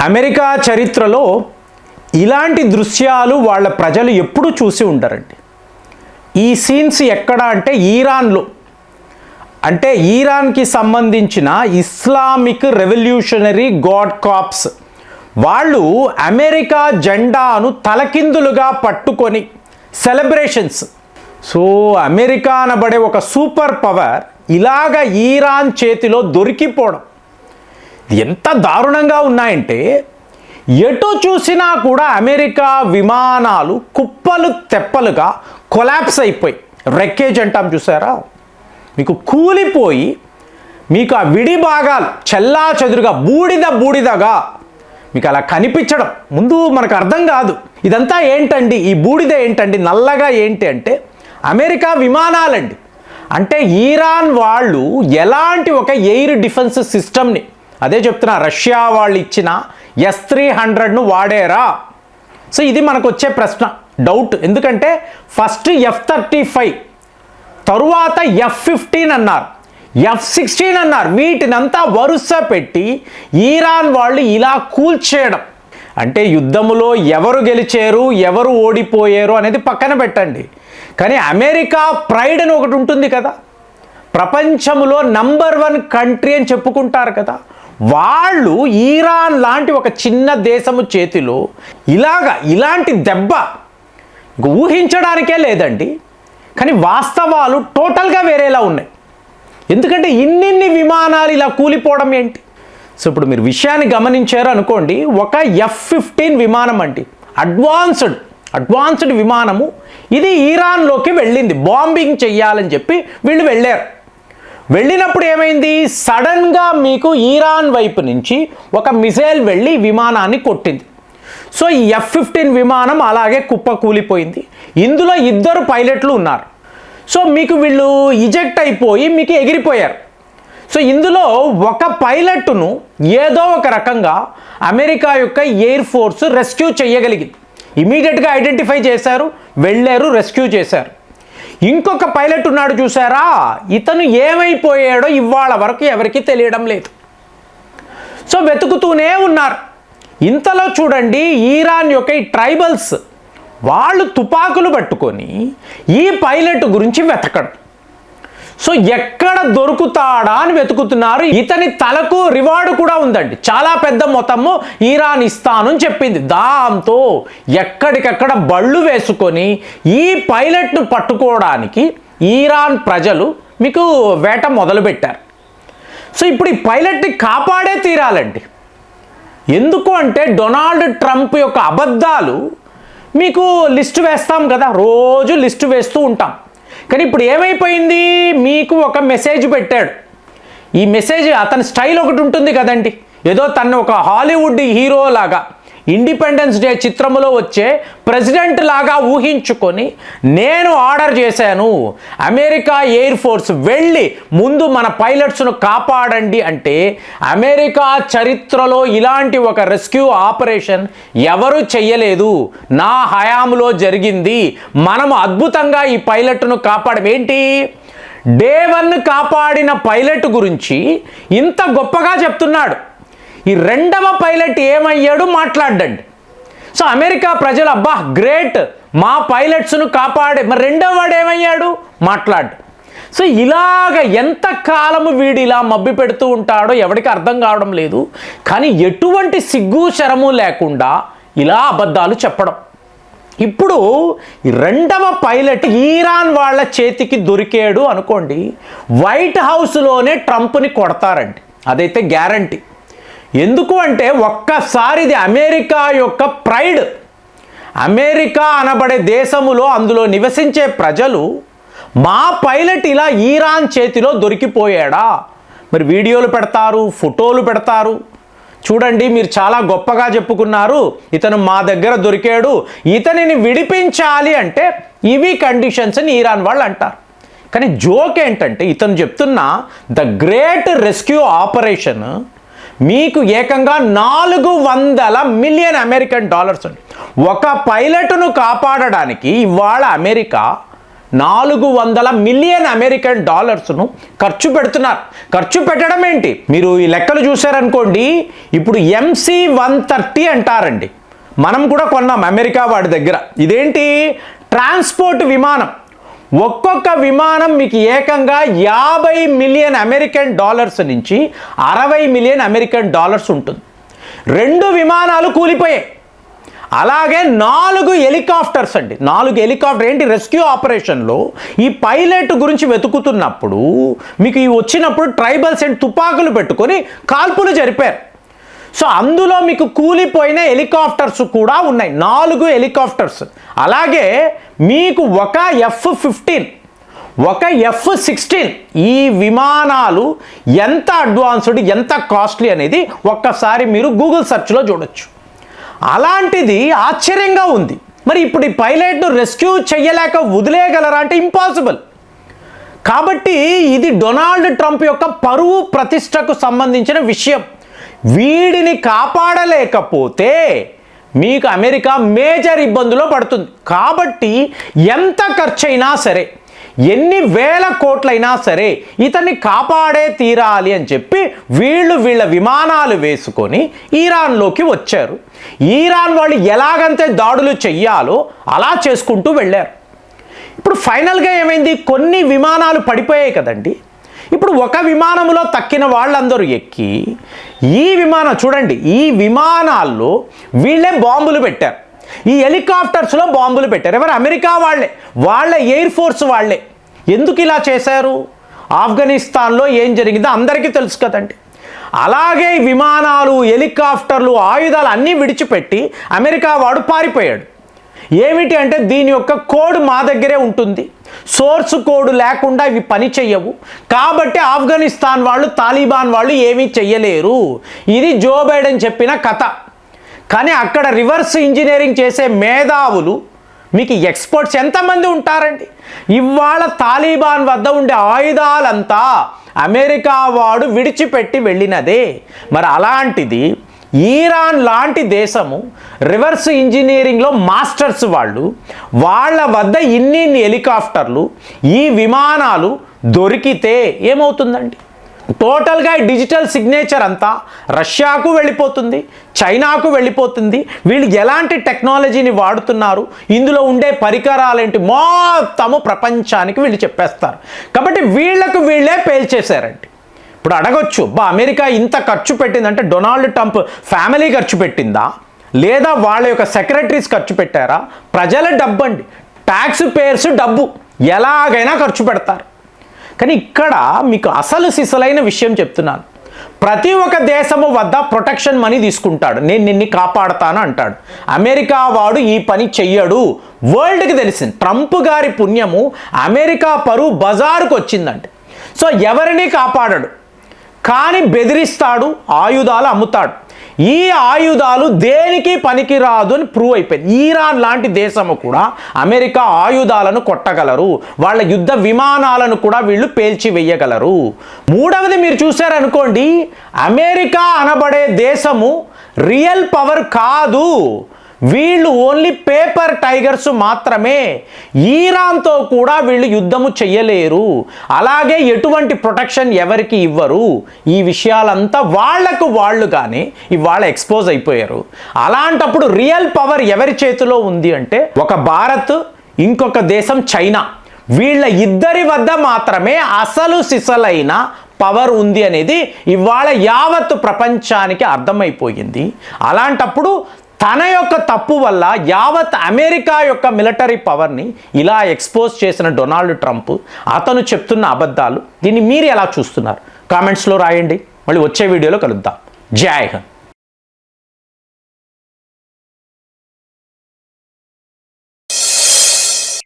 America చరిత్రలో ఇలాంటి దృశ్యాలు వాళ్ళ ప్రజలు ఎప్పుడూ చూసి ఉంటారండి. ఈ సీన్స్ ఎక్కడ అంటే ఈరాన్లో, అంటే ఈరాన్కి సంబంధించిన ఇస్లామిక్ రెవల్యూషనరీ గాడ్ కాప్స్ వాళ్ళు అమెరికా జెండాను తలకిందులుగా పట్టుకొని సెలబ్రేషన్స్. సో అమెరికా అనబడే ఒక సూపర్ పవర్ ఇలాగ ఈరాన్ చేతిలో దొరికిపోవడం ఎంత దారుణంగా ఉన్నాయంటే, ఎటు చూసినా కూడా అమెరికా విమానాలు కుప్పలు తెప్పలుగా కొలాప్స్ అయిపోయి, రెక్కేజ్ అంటాం చూసారా, మీకు కూలిపోయి మీకు ఆ విడి భాగాలు చెల్లా చెదురుగా బూడిదగా మీకు అలా కనిపించడం ముందు మనకు అర్థం కాదు. ఇదంతా ఏంటండి, ఈ బూడిద ఏంటండి, నల్లగా ఏంటి అంటే అమెరికా విమానాలండి. అంటే ఈరాన్ వాళ్ళు ఎలాంటి ఒక ఎయిర్ డిఫెన్స్ సిస్టమ్ని, అదే చెప్తున్నా, రష్యా వాళ్ళు ఇచ్చిన S-300ను వాడారా? సో ఇది మనకు వచ్చే ప్రశ్న, డౌట్. ఎందుకంటే ఫస్ట్ F-35, తరువాత F-15 అన్నారు, F-16 అన్నారు. వీటినంతా వరుస పెట్టి ఈరాన్ వాళ్ళు ఇలా కూల్చేయడం అంటే యుద్ధములో ఎవరు గెలిచారు ఎవరు ఓడిపోయారు అనేది పక్కన పెట్టండి, కానీ అమెరికా ప్రైడ్ అని ఒకటి ఉంటుంది కదా, ప్రపంచంలో నంబర్ 1 కంట్రీ అని చెప్పుకుంటారు కదా, వాళ్ళు ఈరాన్ లాంటి ఒక చిన్న దేశము చేతిలో ఇలాంటి దెబ్బ ఊహించడానికే లేదండి. కానీ వాస్తవాలు టోటల్గా వేరేలా ఉన్నాయి. ఎందుకంటే ఇన్నిన్ని విమానాలు ఇలా కూలిపోవడం ఏంటి? సో ఇప్పుడు మీరు విషయాన్ని గమనించారు అనుకోండి, ఒక F-15 విమానం అండి, అడ్వాన్స్డ్ విమానము, ఇది ఈరాన్లోకి వెళ్ళింది, బాంబింగ్ చెయ్యాలని చెప్పి వీళ్ళు వెళ్ళారు. వెళ్ళినప్పుడు ఏమైంది, సడన్గా మీకు ఈరాన్ వైపు నుంచి ఒక మిసైల్ వెళ్ళి విమానాన్ని కొట్టింది. సో ఈ F-15 విమానం అలాగే కుప్ప కూలిపోయింది. ఇందులో 2 పైలట్లు ఉన్నారు. సో మీకు వీళ్ళు ఇజెక్ట్ అయిపోయి మీకు ఎగిరిపోయారు. సో ఇందులో ఒక పైలట్ను ఏదో ఒక రకంగా అమెరికా యొక్క ఎయిర్ ఫోర్స్ రెస్క్యూ చేయగలిగింది. ఇమీడియట్గా ఐడెంటిఫై చేశారు, వెళ్ళారు, రెస్క్యూ చేశారు. ఇంకొక పైలట్ ఉన్నాడు చూసారా, ఇతను ఏమైపోయాడో ఇవాళ వరకు ఎవరికీ తెలియడం లేదు. సో వెతుకుతూనే ఉన్నారు. ఇంతలో చూడండి, ఈరాన్ యొక్క ఈ ట్రైబల్స్ వాళ్ళు తుపాకులు పట్టుకొని ఈ పైలట్ గురించి వెతకడం. సో ఎక్కడ దొరుకుతాడా అని వెతుకుతున్నారు. ఇతని తలకు రివార్డు కూడా ఉందండి, చాలా పెద్ద మొత్తము ఈరాన్ ఇస్తాను అని చెప్పింది. దాంతో ఎక్కడికక్కడ బళ్ళు వేసుకొని ఈ పైలట్ను పట్టుకోవడానికి ఈరాన్ ప్రజలు మీకు వేట మొదలుపెట్టారు. సో ఇప్పుడు ఈ పైలట్ని కాపాడే తీరాలండి. ఎందుకు అంటే డొనాల్డ్ ట్రంప్ యొక్క అబద్ధాలు మీకు లిస్టు వేస్తాం కదా, రోజు లిస్టు వేస్తూ ఉంటాం. కానీ ఇప్పుడు ఏమైపోయింది, మీకు ఒక మెసేజ్ పెట్టాడు. ఈ మెసేజ్ అతని స్టైల్ ఒకటి ఉంటుంది కదండి, ఏదో తను ఒక హాలీవుడ్ హీరో లాగా, ఇండిపెండెన్స్ డే చిత్రంలో వచ్చే ప్రెసిడెంట్ లాగా ఊహించుకొని, నేను ఆర్డర్ చేశాను అమెరికా ఎయిర్ ఫోర్స్ వెళ్ళి ముందు మన పైలట్స్ను కాపాడండి అంటే, అమెరికా చరిత్రలో ఇలాంటి ఒక రెస్క్యూ ఆపరేషన్ ఎవరు చెయ్యలేదు, నా హయాంలో జరిగింది, మనం అద్భుతంగా ఈ పైలట్ను కాపాడం. ఏంటి, డే 1 కాపాడిన పైలట్ గురించి ఇంత గొప్పగా చెప్తున్నాడు. ఈ 2వ పైలట్ ఏమయ్యాడు మాట్లాడండి. సో అమెరికా ప్రజలు అబ్బా గ్రేట్, మా పైలట్స్ను కాపాడే, మరి 2వ వాడు ఏమయ్యాడు మాట్లాడు. సో ఇలాగ ఎంత కాలము వీడు ఇలా మబ్బి పెడుతూ ఉంటాడో ఎవరికి అర్థం కావడం లేదు. కానీ ఎటువంటి సిగ్గు శరము లేకుండా ఇలా అబద్ధాలు చెప్పడం. ఇప్పుడు ఈ 2వ పైలట్ ఈరాన్ వాళ్ళ చేతికి దొరికాడు అనుకోండి, వైట్ హౌస్లోనే ట్రంప్ని కొడతారండి, అదైతే గ్యారంటీ. ఎందుకు అంటే ఒక్కసారి ఇది అమెరికా యొక్క ప్రైడ్. అమెరికా అనబడే దేశములో అందులో నివసించే ప్రజలు, మా పైలట్ ఇలా ఈరాన్ చేతిలో దొరికిపోయాడా, మరి వీడియోలు పెడతారు, ఫోటోలు పెడతారు. చూడండి, మీరు చాలా గొప్పగా చెప్పుకున్నారు, ఇతను మా దగ్గర దొరికాడు, ఇతనిని విడిపించాలి అంటే ఇవి కండిషన్స్ అని ఈరాన్ వాళ్ళు అంటారు. కానీ జోక్ ఏంటంటే, ఇతను చెప్తున్న ద గ్రేట్ రెస్క్యూ ఆపరేషన్ మీకు ఏకంగా $400 మిలియన్ అమెరికన్ డాలర్స్ అండి. ఒక పైలట్ను కాపాడడానికి ఇవాళ అమెరికా $400 మిలియన్ అమెరికన్ డాలర్స్ను ఖర్చు పెడుతున్నారు. ఖర్చు పెట్టడం ఏంటి, మీరు ఈ లెక్కలు చూశారనుకోండి, ఇప్పుడు MC-130 అంటారండి. మనం కూడా కొన్నాం అమెరికా వాడి దగ్గర. ఇదేంటి, ట్రాన్స్పోర్ట్ విమానం. ఒక్కొక్క విమానం మీకు ఏకంగా 50 మిలియన్ అమెరికన్ డాలర్స్ నుంచి 60 మిలియన్ అమెరికన్ డాలర్స్ ఉంటుంది. 2 విమానాలు కూలిపోయాయి. అలాగే 4 హెలికాప్టర్స్ అండి. 4 హెలికాప్టర్ ఏంటి, రెస్క్యూ ఆపరేషన్లో ఈ పైలట్ గురించి వెతుకుతున్నప్పుడు మీకు వచ్చినప్పుడు ట్రైబల్స్ అండ్ తుపాకులు పెట్టుకొని కాల్పులు జరిపారు. సో అందులో మీకు కూలిపోయిన హెలికాప్టర్స్ కూడా ఉన్నాయి, 4 హెలికాప్టర్స్. అలాగే మీకు ఒక F-15, ఒక F-16, ఈ విమానాలు ఎంత అడ్వాన్స్డ్, ఎంత కాస్ట్లీ అనేది ఒక్కసారి మీరు గూగుల్ సెర్చ్లో చూడొచ్చు. అలాంటిది ఆశ్చర్యంగా ఉంది. మరి ఇప్పుడు ఈ పైలట్ను రెస్క్యూ చేయలేక వదిలేయగలరా అంటే ఇంపాసిబుల్. కాబట్టి ఇది డొనాల్డ్ ట్రంప్ యొక్క పరువు ప్రతిష్టకు సంబంధించిన విషయం. వీడిని కాపాడలేకపోతే మీకు అమెరికా మేజర్ ఇబ్బందులో పడుతుంది. కాబట్టి ఎంత ఖర్చైనా సరే, ఎన్ని వేల కోట్లైనా సరే ఇతన్ని కాపాడే తీరాలి అని చెప్పి వీళ్ళ విమానాలు వేసుకొని ఈరాన్లోకి వచ్చారు. ఈరాన్ వాళ్ళు ఎలాగంతే దాడులు చెయ్యాలో అలా చేసుకుంటూ వెళ్ళారు. ఇప్పుడు ఫైనల్గా ఏమైంది, కొన్ని విమానాలు పడిపోయాయి కదండి. ఇప్పుడు ఒక విమానంలో తక్కిన వాళ్ళందరూ ఎక్కి ఈ విమానం చూడండి, ఈ విమానాల్లో వీళ్ళే బాంబులు పెట్టారు. ఈ హెలికాప్టర్స్లో బాంబులు పెట్టారు. ఎవరు, అమెరికా వాళ్ళ ఎయిర్ ఫోర్స్ వాళ్ళే. ఎందుకు ఇలా చేశారు, ఆఫ్ఘనిస్తాన్లో ఏం జరిగిందో అందరికీ తెలుసు కదండి. అలాగే విమానాలు, హెలికాప్టర్లు, ఆయుధాలు అన్నీ విడిచిపెట్టి అమెరికా వాడు పారిపోయాడు. ఏమిటి అంటే దీని యొక్క కోడ్ మా దగ్గరే ఉంటుంది, సోర్స్ కోడ్ లేకుండా ఇవి పని చెయ్యవు. కాబట్టి ఆఫ్ఘనిస్తాన్ వాళ్ళు, తాలిబాన్ వాళ్ళు ఏమీ చెయ్యలేరు. ఇది జో బైడెన్ చెప్పిన కథ. కానీ అక్కడ రివర్స్ ఇంజనీరింగ్ చేసే మేధావులు, మీకు ఎక్స్పర్ట్స్ ఎంతమంది ఉంటారండి. ఇవాళ తాలిబాన్ వద్ద ఉండే ఆయుధాలంతా అమెరికా వాడు విడిచిపెట్టి వెళ్ళినదే. మరి అలాంటిది ఈరాన్ లాంటి దేశము, రివర్స్ ఇంజనీరింగ్లో మాస్టర్స్ వాళ్ళ వద్ద ఇన్ని హెలికాప్టర్లు, ఈ విమానాలు దొరికితే ఏమవుతుందండి? టోటల్గా డిజిటల్ సిగ్నేచర్ అంతా రష్యాకు వెళ్ళిపోతుంది, చైనాకు వెళ్ళిపోతుంది. వీళ్ళు ఎలాంటి టెక్నాలజీని వాడుతున్నారు, ఇందులో ఉండే పరికరాలేంటి, మొత్తము ప్రపంచానికి వీళ్ళు చెప్పేస్తారు. కాబట్టి వీళ్ళకు వీళ్ళే పేల్చేశారండి. ఇప్పుడు అడగొచ్చు, అమెరికా ఇంత ఖర్చు పెట్టిందంటే డొనాల్డ్ ట్రంప్ ఫ్యామిలీ ఖర్చు పెట్టిందా, లేదా వాళ్ళ యొక్క సెక్రటరీస్ ఖర్చు పెట్టారా? ప్రజల డబ్బు అండి, ట్యాక్స్ పేయర్స్ డబ్బు, ఎలాగైనా ఖర్చు పెడతారు. కానీ ఇక్కడ మీకు అసలు సిసలైన విషయం చెప్తున్నాను. ప్రతి ఒక్క దేశము వద్ద ప్రొటెక్షన్ మనీ తీసుకుంటాడు, నేను నిన్ను కాపాడుతాను అంటాడు. అమెరికా వాడు ఈ పని చెయ్యడు. వరల్డ్కి తెలిసింది, ట్రంప్ గారి పుణ్యము అమెరికా పరువు బజారుకు వచ్చిందంటే. సో ఎవరిని కాపాడడు, కానీ బెదిరిస్తాడు, ఆయుధాలు అమ్ముతాడు. ఈ ఆయుధాలు దేనికి పనికిరాదు అని ప్రూవ్ అయిపోయింది. ఈరాన్ లాంటి దేశము కూడా అమెరికా ఆయుధాలను కొట్టగలరు, వాళ్ళ యుద్ధ విమానాలను కూడా వీళ్ళు పేల్చివేయగలరు. మూడవది మీరు చూశారనుకోండి, అమెరికా అనబడే దేశము రియల్ పవర్ కాదు, వీళ్ళు ఓన్లీ పేపర్ టైగర్స్ మాత్రమే. ఈరాన్తో కూడా వీళ్ళు యుద్ధము చెయ్యలేరు, అలాగే ఎటువంటి ప్రొటెక్షన్ ఎవరికి ఇవ్వరు. ఈ విషయాలంతా వాళ్ళుగానే ఇవాళ ఎక్స్పోజ్ అయిపోయారు. అలాంటప్పుడు రియల్ పవర్ ఎవరి చేతిలో ఉంది అంటే ఒక భారత్, ఇంకొక దేశం చైనా. వీళ్ళ ఇద్దరి వద్ద మాత్రమే అసలు సిసలైన పవర్ ఉంది అనేది ఇవాళ యావత్ ప్రపంచానికి అర్థమైపోయింది. అలాంటప్పుడు తన యొక్క తప్పు వల్ల యావత్ అమెరికా యొక్క మిలిటరీ పవర్ని ఇలా ఎక్స్పోజ్ చేసిన డొనాల్డ్ ట్రంప్, అతను చెప్తున్న అబద్ధాలు, దీన్ని మీరు ఎలా చూస్తున్నారు? కామెంట్స్లో రాయండి. మళ్ళీ వచ్చే వీడియోలో కలుద్దాం. జై హింద్.